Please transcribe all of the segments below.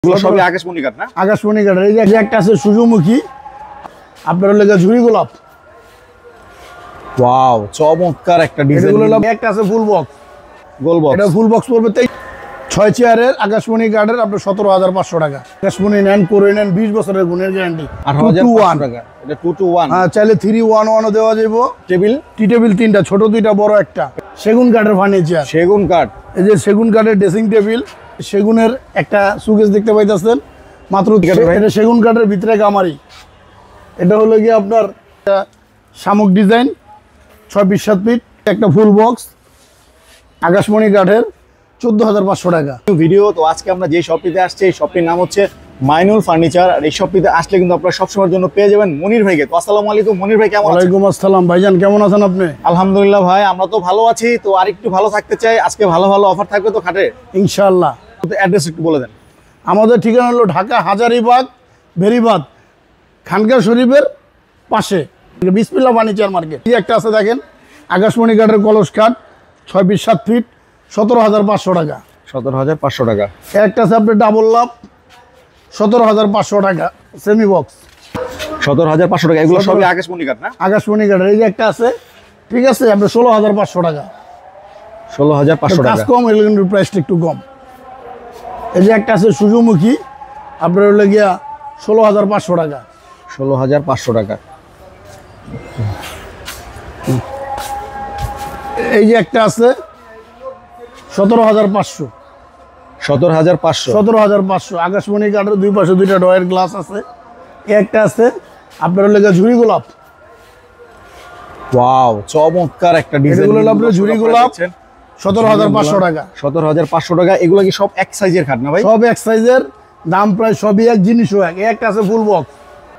সবই আকাশমণি কাঠ না? আকাশমণি কাঠের। এই যে একটা আছে সূর্যমুখী, আপনার লেগে ঝুরি গোলাপ। ওয়াও, চমৎকার একটা ডিজাইন। একটা আছে ফুল বক্স, গোল বক্স। এটা ফুল বক্স পড়বে 6 চেয়ারের আকাশমণি কাঠের, আপনার 17,500 টাকা। আকাশমণি নেন, করে নেন, 20 বছরের গুণের গ্যারান্টি। 18,500 টাকা। এটা 2 to 1। হ্যাঁ, চাইলে 3-1-1 ও দেওয়া যাবে। টেবিল, টি টেবিল 3টা, ছোট 2টা, বড় একটা। সেগুন কাঠের ফার্নিচার, সেগুন কাঠ। এই যে সেগুন কাঠের ড্রেসিং টেবিল, সেগুনের একটা সুকেস দেখতে পাইতেছেন মাত্র। এটা সেগুন কাঠের ভিতরে গামারি। এটা হলো গিয়ে আপনার শামুক ডিজাইন, 6-7 ফিট, একটা ফুল বক্স, আকাশমণি কাঠের, 14,500 টাকা। ভিডিও তো আজকে আমরা যে শপটিতে আসছি, এই শপটির নাম হচ্ছে মাইনুল ফার্নিচার। আর এই শপটিতে আসলে কিন্তু আপনারা সবসময়ের জন্য পেয়ে যাবেন মনির ভাইকে। তো আসসালামু আলাইকুম মনির ভাই, কেমন আছেন? ওয়ালাইকুম আসসালাম ভাইজান, কেমন আছেন আপনি? আলহামদুলিল্লাহ ভাই, আমরা তো ভালো আছি। তো আরেকটু ভালো থাকতে চাই। আজকে ভালো ভালো অফার থাকবে তো খাটে ইনশাআল্লাহ। অ্যাড্রেস একটু বলে দেন। আমাদের ঠিকানা হলো ঢাকা হাজারীবাগ বেরিবাদ খানকা শরীফের পাশে, বিসমিল্লাহ ফার্নিচার মার্কেট। এই একটা আছে দেখেন, আকাশমণি কাঠের কলস কাঠ, 6-7 ফিট, 17,500 টাকা। 17,500 টাকা। একটা আছে আপনার ডাবল লাভ, 17,500 টাকা, সেমি বক্স, 17,500 টাকা। এগুলো সবই আকাশমণি কাঠ না? আকাশমণি কাঠের। এই যে একটা আছে, ঠিক আছে, আপনার 16,500 টাকা। 16,500 কাজ টাকা। কম, এগুলো কিন্তু প্রাইসটা একটু কম। এই যে একটা আছে সূর্যমুখী, আপনার হলো গিয়া 16,500 টাকা। 16,500 টাকা। এই যে একটা আছে 17,500। 17,500। 17,500 আকাশমণি কাঠের, দুই পাশে 2টা ডয়ের গ্লাস আছে। একটা আছে আপনার লেগে ঝুরি গোলাপ। ওয়াও, চমৎকার একটা ডিজাইন। এগুলো হলো আপনার ঝুরি গোলাপ, 17,500 টাকা। 17,500 টাকা। এগুলো কি সব এক সাইজের খাট না ভাই? সব এক সাইজের, দাম প্রায় সবই এক, জিনিসও এক। একটা আছে ফুল বক্স।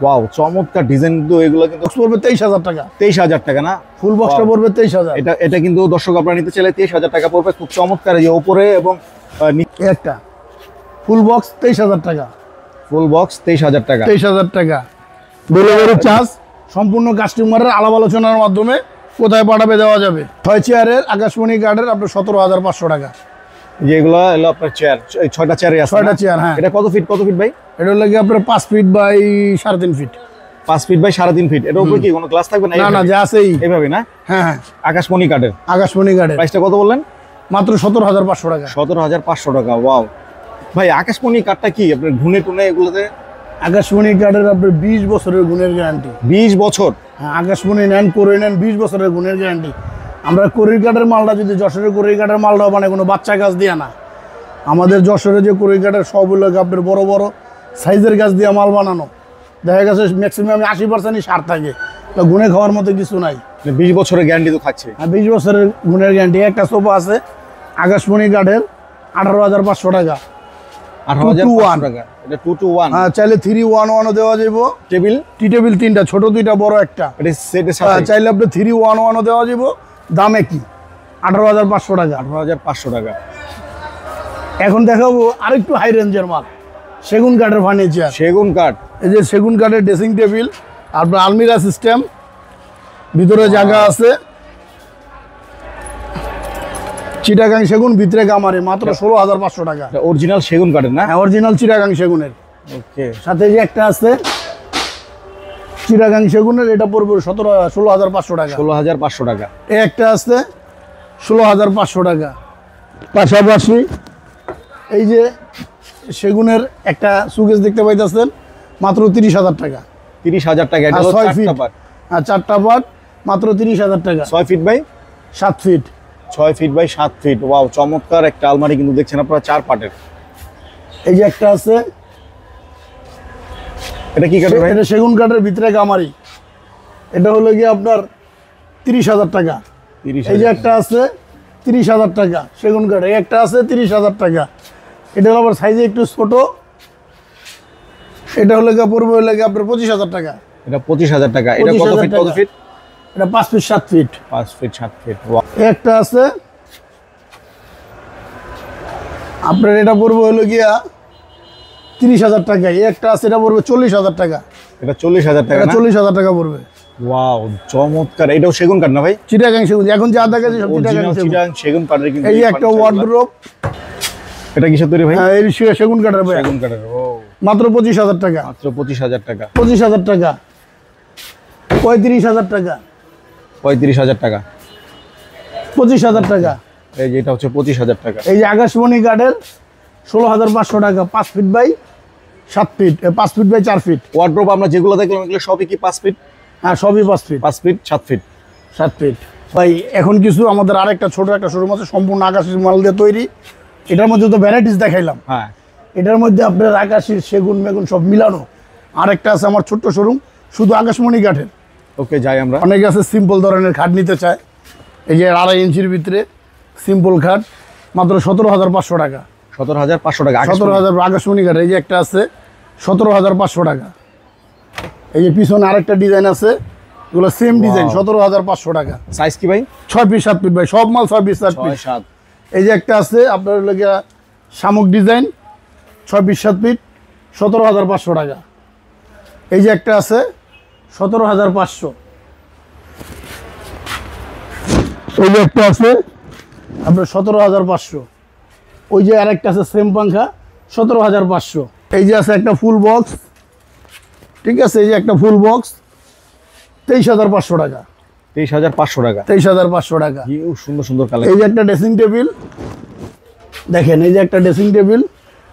ওয়াও, চমৎকার ডিজাইন। তো এগুলো কিন্তু পড়বে 23,000 টাকা। 23,000 টাকা না? ফুল বক্সটা পড়বে 23,000। এটা কিন্তু দর্শক আপনারা নিতে চাইলে 23,000 টাকা পড়বে। খুব চমৎকার। এই যে উপরে এবং একটা ফুল বক্স 23,000 টাকা। ফুল বক্স 23,000 টাকা। 23,000 টাকা। ডেলিভারি চার্জ সম্পূর্ণ কাস্টমারের আলাপ আলোচনার মাধ্যমে কোথায় পাঠাবে দেওয়া যাবে। 6 চেয়ারের আকাশমণি কাঠের, আপনার 17,500 টাকা। যেগুলো হলো আপনার চেয়ার, 6টা চেয়ারে আছে। 6টা চেয়ার, হ্যাঁ। এটা কত ফিট ভাই? এটা লাগে আপনার 5 feet by 3.5 feet. 5 feet by 3.5 feet. এটার উপরে কি কোনো গ্লাস থাকবে না? না, যা আছে এইভাবে না? হ্যাঁ হ্যাঁ, আকাশমণি কাঠের। আকাশমণি কাঠের। প্রাইসটা কত বললেন? মাত্র 17,500 টাকা। 17,500 টাকা। ওয়াও ভাই, আকাশমণি কাঠটা কি আপনার ঘুনে টুনে এগুলোতে? আকাশমণি কাঠের আপনার 20 বছরের গুণের গ্যারান্টি। 20 বছর? হ্যাঁ, আকাশমণি নেন, করে নেন, 20 বছরের গুণের গ্যারান্টি। আমরা করির কাঠের মালটা, যদি যশোরের করির কাঠের মালটা মানে কোনো বাচ্চা গাছ দিয়ে না, আমাদের যশোরে যে করির কাঠের সবগুলো আপনার বড় বড় সাইজের গাছ দিয়ে মাল বানানো। দেখা গেছে ম্যাক্সিমাম 80%ই সার থাকে, গুণে খাওয়ার মতো কিছু নাই। 20 বছরের গ্যারান্টি তো থাকছে। হ্যাঁ, 20 বছরের গুণের গ্যারান্টি। একটা সোফা আছে আকাশমণি কাঠের, 18,500 টাকা। 18,500 টাকা। এটা 2 to 1। হ্যাঁ, চাইলে 3-1-1 ও দেওয়া যাবে। টেবিল, টি টেবিল 3টা, ছোট 2টা, বড় একটা। এটা সেটের সাথে চাইলে আপনি 3-1-1 ও দেওয়া যাবে। দাম একই, 18,500 টাকা। 18,500 টাকা। এখন দেখাবো আরেকটু হাই রেঞ্জের মাল, সেগুন কাঠের ফার্নিচার। সেগুন কাঠ। এই যে সেগুন কাঠের ড্রেসিং টেবিল, আপনার আলমিরা সিস্টেম, ভিতরে জায়গা আছে। চিটাগাং সেগুন, ভিতরে গামারে, মাত্র 16,500 টাকা। অরিজিনাল সেগুন কাঠের না? হ্যাঁ, অরিজিনাল চিটাগাং সেগুনের। ওকে। সাথে যে একটা আছে চিটাগাং সেগুনের, এটা পড়বে 16,500 টাকা। 16,500 টাকা। এই একটা আছে 16,500 টাকা। পাশাপাশি এই যে সেগুনের একটা সুকেস দেখতে পাইতেছেন, মাত্র 30,000 টাকা। 30,000 টাকা। এটা 6 ফিট, 4টা পার্ট। আর 4টা পার্ট, মাত্র 30,000 টাকা। 6 feet by 7 feet. 6 feet by 7 feet. Wow, চমৎকার একটা আলমারি কিন্তু দেখছেন আপনারা 4 পার্টের। এই যে একটা আছে, এটা কি কাঠের ভাই? এটা সেগুন কাঠের ভিতরে গামারি। এটা হলো গিয়ে আপনার 30,000 টাকা। 30,000। এই যে একটা আছে 30,000 টাকা সেগুন কাঠ। এই একটা আছে 30,000 টাকা। এটা হলো আবার সাইজে একটু ছোট। এটা হলো গিয়ে পড়বে হলো গিয়ে আপনার 25,000 টাকা। এটা 25,000 টাকা। এটা কত ফিট কত ফিট? এটা 5 feet 7 feet. 5 feet 7 feet. Wow. একটা আছে আপনার, এটা পড়বে হলো গিয়া 30,000 টাকা। একটা আছে, এটা পড়বে 40,000 টাকা। এটা 40,000 টাকা না? 40,000 টাকা পড়বে। ওয়াও, চমৎকার। এটাও সেগুন কাঠ না ভাই? চিটাগাং সেগুন, এখন যা দেখাচ্ছে সব চিটাগাং অরিজিনাল সেগুন। চিটাগাং সেগুন কাঠের কিন্তু এই যে একটা ওয়ার্ডরোব, এটা কিসের তৈরি ভাই? এই সেগুন কাঠের ভাই, সেগুন কাঠের। ও মাত্র 25,000 টাকা। মাত্র 25,000 টাকা। 25,000 টাকা, 35,000 টাকা, 35,000 টাকা। 25,000 টাকা। এই যে এটা হচ্ছে 25,000 টাকা। এই যে আকাশমণি কাঠের 16,500 টাকা, 5 feet by 7 feet, 5 feet by 4 feet. Wardrobe আমরা যেগুলো দেখলাম এগুলো সবই কি 5 ফিট? হ্যাঁ, সবই 5 ফিট, 5 ফিট 7 ফিট। 7 ফিট ভাই। এখন কিছু আমাদের আরেকটা ছোট একটা শোরুম আছে, সম্পূর্ণ আকাশের মাল দিয়ে তৈরি। এটার মধ্যে তো ভ্যারাইটিস দেখাইলাম, হ্যাঁ। এটার মধ্যে আপনার আকাশের সেগুন মেগুন সব মিলানো। আরেকটা আছে আমার ছোট্ট শোরুম, শুধু আকাশমণি কাঠের। ওকে, যাই আমরা। অনেকে আছে সিম্পল ধরনের খাট নিতে চায়, এই যে 2.5 ইঞ্চির ভিতরে সিম্পল খাট, মাত্র 17,500 টাকা। 17,500 টাকা। 17,000 আকাশমণি কাঠ। এই যে একটা আছে 17,500 টাকা। এই যে পিছনে আরেকটা ডিজাইন আছে, এগুলো সেম ডিজাইন, 17,500 টাকা। সাইজ কি ভাই? 6 পিস 7 ফিট ভাই, সব মাল 6 পিস 7 পিস। 6-7। এই যে একটা আছে আপনার লাগে শামুক ডিজাইন, 6 পিস 7 ফিট, 17,500 টাকা। এই যে একটা আছে 17,500। এই যে একটা আছে আপনার 17,500। ওই যে আরেকটা আছে সেম পাঙ্খা, 17,500। এই যে আছে একটা ফুল বক্স, ঠিক আছে, এই যে একটা ফুল বক্স, 23,500 টাকা। 23,500 টাকা। 23,500 টাকা। কি সুন্দর সুন্দর এই কালেকশন। যে একটা ড্রেসিং টেবিল দেখেন, এই যে একটা ড্রেসিং টেবিল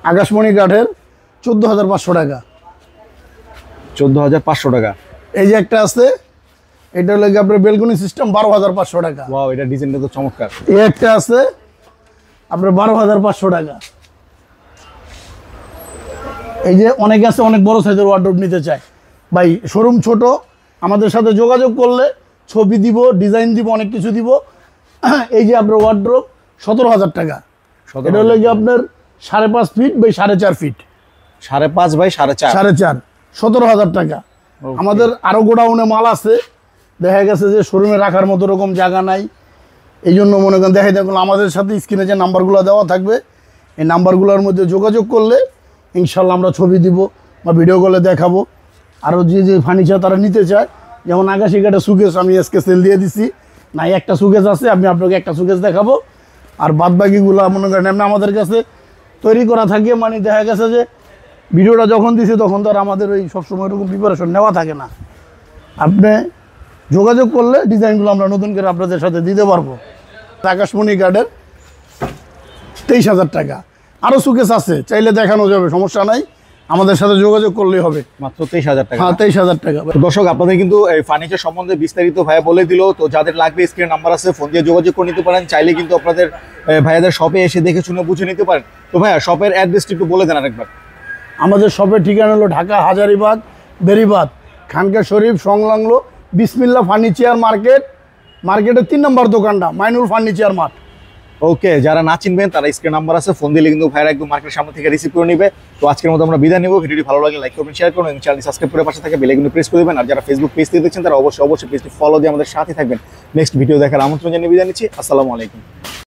আকাশমণি কাঠের, 14,500 টাকা। 14,500 টাকা। এই যে একটা আছে, এটা হলো আপনার বেলকনি সিস্টেম, 12,500 টাকা। ওয়াও, এটা ডিজাইনটা তো চমৎকার। এই একটা আছে আপনার 12,500 টাকা। এই যে অনেকে আছে অনেক বড় সাইজের ওয়ার্ডরোব নিতে চায় ভাই, শোরুম ছোট, আমাদের সাথে যোগাযোগ করলে ছবি দিব, ডিজাইন দিব, অনেক কিছু দিব। এই যে আপনার ওয়ার্ডরোব 17,000 টাকা। এটা হলো কি আপনার 5.5 ফিট বাই 4.5 ফিট, 5.5 বাই 4.5। 4.5, 17,000 টাকা। আমাদের আরো গোডাউনে মাল আছে, দেখা গেছে যে শোরুমে রাখার মতো রকম জায়গা নাই, এই জন্য মনে করেন দেখাই দেখুন আমাদের সাথে স্ক্রিনে যে নাম্বারগুলো দেওয়া থাকবে, এই নাম্বারগুলোর মধ্যে যোগাযোগ করলে ইনশাল্লাহ আমরা ছবি দিব বা ভিডিও কলে দেখাবো। আরও যে যে ফার্নিচার তারা নিতে চায়, যেমন আকাশি কাঠের সুকেস আমি আজকে সেল দিয়ে দিছি, নাই একটা সুকেস আছে, আমি আপনাকে একটা সুকেস দেখাবো। আর বাদ বাকিগুলো মনে করেন এমনি আমাদের কাছে তৈরি করা থাকে, মানে দেখা গেছে যে ভিডিওটা যখন দিছি তখন তো আর আমাদের ওই সবসময় এরকম প্রিপারেশন নেওয়া থাকে না। আপনি যোগাযোগ করলে ডিজাইনগুলো আমরা নতুন করে আপনাদের সাথে দিতে পারবো। আকাশমণি কাঠের 23,000 টাকা। আরও সুকেস আছে, চাইলে দেখানো যাবে, সমস্যা নাই, আমাদের সাথে যোগাযোগ করলেই হবে। মাত্র 23,000 টাকা। হ্যাঁ, 23,000 টাকা। তো দর্শক, আপনাদের কিন্তু এই ফার্নিচার সম্বন্ধে বিস্তারিত ভাইয়া বলে দিল। তো যাদের লাগবে স্ক্রিনে নাম্বার আছে, ফোন দিয়ে যোগাযোগ করে নিতে পারেন। চাইলে কিন্তু আপনাদের ভাইয়াদের শপে এসে দেখে শুনে বুঝে নিতে পারেন। তো ভাইয়া শপের অ্যাড্রেসটি একটু বলে দেন আরেকবার। আমাদের শপের ঠিকানা হলো ঢাকা হাজারীবাগ বেরিবাদ খানকা শরীফ সংলগ্ন বিসমিল্লাহ ফার্নিচার মার্কেট, মার্কেটের 3 নম্বর দোকানটা মাইনুল ফার্নিচার মার্ট। ওকে, যারা না চিনবেন তারা স্ক্রিন নাম্বার আছে, ফোন দিলে কিন্তু ভাইরা একদম মার্কেটের সামনে থেকে রিসিভ করে নেবে। তো আজকের মতো আমরা বিদায় নেব। ভিডিওটি ভালো লাগলে লাইক করবেন, শেয়ার করুন এবং চ্যানেলটি সাবস্ক্রাইব করে পাশে থাকে বেল আইকনটি প্রেস করে দেবেন। আর যারা ফেসবুক পেজ থেকে দেখছেন তারা অবশ্যই পেজটি ফলো দিয়ে আমাদের সাথে থাকবেন। নেক্সট ভিডিও দেখার আমন্ত্রণ জানিয়ে বিদায় নিচ্ছি। আসসালামু আলাইকুম।